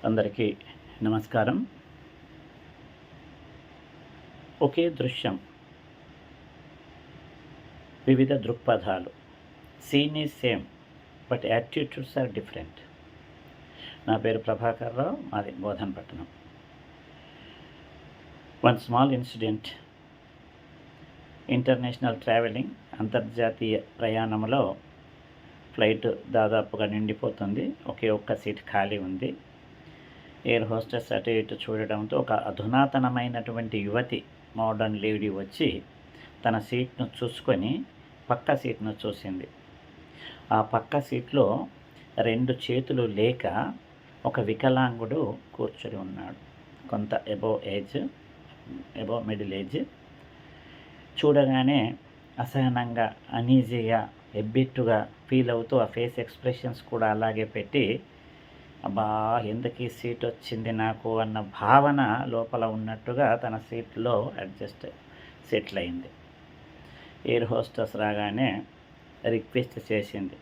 అందరికీ నమస్కారం. ఒకే దృశ్యం, వివిధ దృక్పథాలు. Scene is same but attitudes are different. నా పేరు ప్రభాకర్ రావు, మాది Bodhanapatnam. One small incident. International travelling, అంతర్జాతీయ ప్రయాణంలో ఫ్లైట్ దాదాపుగా నిండిపోతుంది. ఒకే ఒక్క సీట్ ఖాళీ ఉంది. ఎయిర్ హోస్టెస్ అటు ఇటు చూడడంతో ఒక అధునాతనమైనటువంటి యువతి, మోడర్న్ లేడీ వచ్చి తన సీట్ను చూసుకొని పక్క సీట్ను చూసింది. ఆ పక్క సీట్లో 2 చేతులు లేక ఒక వికలాంగుడు కూర్చొని ఉన్నాడు. కొంత ఎబో మిడిల్ ఏజ్. చూడగానే అసహనంగా, అనీజీగా, ఎబ్బెట్టుగా ఫీల్ అవుతూ ఆ ఫేస్ ఎక్స్ప్రెషన్స్ కూడా అలాగే పెట్టి, అబ్బా ఎందుకు ఈ సీట్ వచ్చింది నాకు అన్న భావన లోపల ఉన్నట్టుగా తన సీట్లో సెటిల్ అయింది. ఎయిర్ హోస్టెస్ రాగానే రిక్వెస్ట్ చేసింది.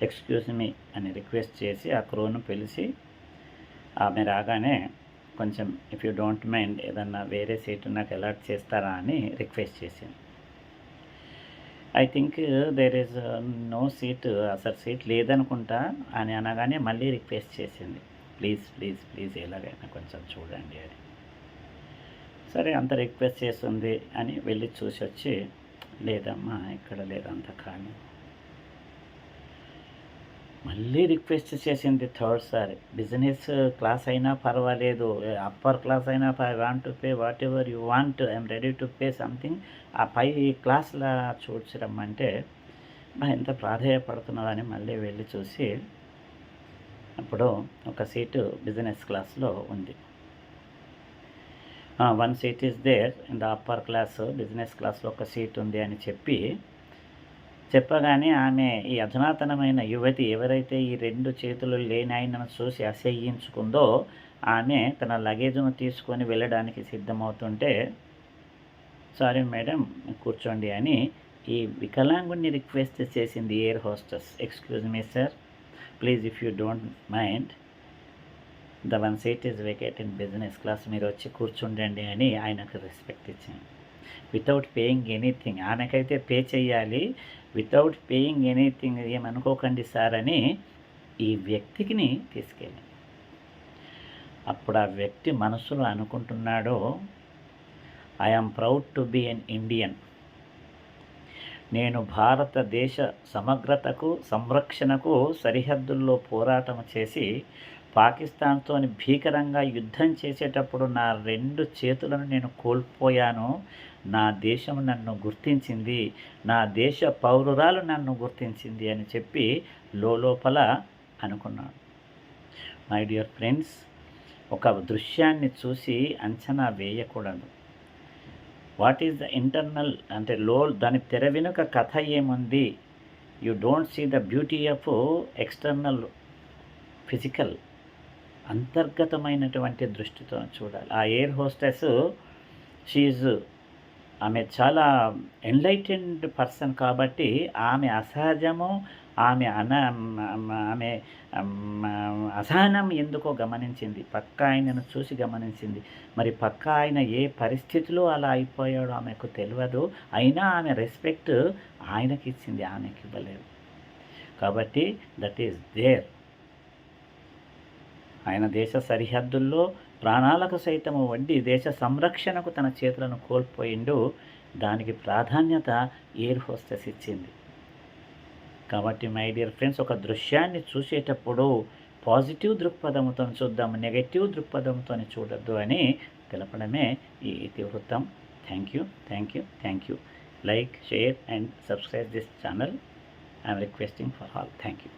ఎక్స్క్యూజ్ మీ అని రిక్వెస్ట్ చేసి ఆ క్రూను పిలిచి, ఆమె రాగానే కొంచెం ఇఫ్ యూ డోంట్ మైండ్ ఏదన్నా వేరే సీటు నాకు అలాట్ చేస్తారా అని రిక్వెస్ట్ చేసింది. I think there is no seat, అసలు సీట్ లేదనుకుంటా అని అనగానే మళ్ళీ రిక్వెస్ట్ చేసింది, ప్లీజ్ ప్లీజ్ ప్లీజ్ ఎలాగైనా కొంచెం చూడండి అని. సరే, అంత రిక్వెస్ట్ చేస్తుంది అని వెళ్ళి చూసి వచ్చి, లేదమ్మా ఇక్కడ లేదు, అంత ఖాళీ. మళ్ళీ రిక్వెస్ట్ చేసింది థర్డ్ సారి. బిజినెస్ క్లాస్ అయినా పర్వాలేదు, అప్పర్ క్లాస్ అయినా I want to pay what ever you want, I'm ready to pay something. ఆ పై క్లాస్లా చూడ్చరమ్మంటే ఎంత ప్రాధేయపడుతున్నారని మళ్ళీ వెళ్ళి చూసి, అప్పుడు ఒక సీటు బిజినెస్ క్లాస్లో ఉంది. 1 seat is there in the upper class, business క్లాస్లో ఒక సీట్ ఉంది అని చెప్పగానే ఆమె, ఈ అధునాతనమైన యువతి ఎవరైతే ఈ 2 చేతులు లేని ఆయనను చూసి అసహ్యించుకుందో, ఆమె తన లగేజ్ను తీసుకొని వెళ్ళడానికి సిద్ధమవుతుంటే, సారీ మేడం కూర్చోండి అని ఈ వికలాంగుడిని రిక్వెస్ట్ చేసింది air hostess. Excuse me sir, please if you don't mind, the 1 seat is vacate in business class, మీరు వచ్చి కూర్చుండండి అని ఆయనకు రెస్పెక్ట్ ఇచ్చింది. Without paying anything. ఆమెకైతే పే చేయాలి, వితౌట్ పేయింగ్ ఎనీథింగ్, ఏమనుకోకండి సార్ అని ఈ వ్యక్తికిని తీసుకెళ్ళి, అప్పుడు ఆ వ్యక్తి మనసులో అనుకుంటున్నాడు, I'm proud to be an Indian. నేను భారతదేశ సమగ్రతకు, సంరక్షణకు సరిహద్దుల్లో పోరాటం చేసి పాకిస్తాన్తో భీకరంగా యుద్ధం చేసేటప్పుడు నా 2 చేతులను నేను కోల్పోయాను. నా దేశం నన్ను గుర్తించింది, నా దేశ పౌరురాలు నన్ను గుర్తించింది అని చెప్పి లోపల అనుకున్నాను. మై డియర్ ఫ్రెండ్స్, ఒక దృశ్యాన్ని చూసి అంచనా వేయకూడదు. వాట్ ఈజ్ ద ఇంటర్నల్ అంటే దాని తెర వెనుక కథ ఏముంది? You don't see the beauty of external physical, అంతర్గతమైనటువంటి దృష్టితో చూడాలి. ఆ ఎయిర్ హోస్టెస్, ఆమె చాలా ఎన్లైటెన్డ్ పర్సన్ కాబట్టి ఆమె అసహజము, ఆమె అసహనం ఎందుకో గమనించింది. పక్క ఆయనను చూసి గమనించింది. మరి పక్క ఆయన ఏ పరిస్థితిలో అలా అయిపోయాడో ఆమెకు తెలియదు. అయినా ఆమె రెస్పెక్ట్ ఆయనకి ఇచ్చింది, ఆమెకి ఇవ్వలేదు. కాబట్టి దట్ ఈస్ దేర్. ఆయన దేశ సరిహద్దుల్లో ప్రాణాలకు సైతము వడ్డీ దేశ సంరక్షణకు తన చేతులను కోల్పోయిండు. దానికి ప్రాధాన్యత ఎయిర్ హోస్టెస్ ఇచ్చింది. కాబట్టి మై డియర్ ఫ్రెండ్స్, ఒక దృశ్యాన్ని చూసేటప్పుడు పాజిటివ్ దృక్పథంతో చూద్దాం, నెగటివ్ దృక్పథంతో చూడొద్దు అని తెలపడమే ఈ ఇతివృత్తం. Thank you. Like, share and subscribe this channel. I'm requesting for all. Thank you.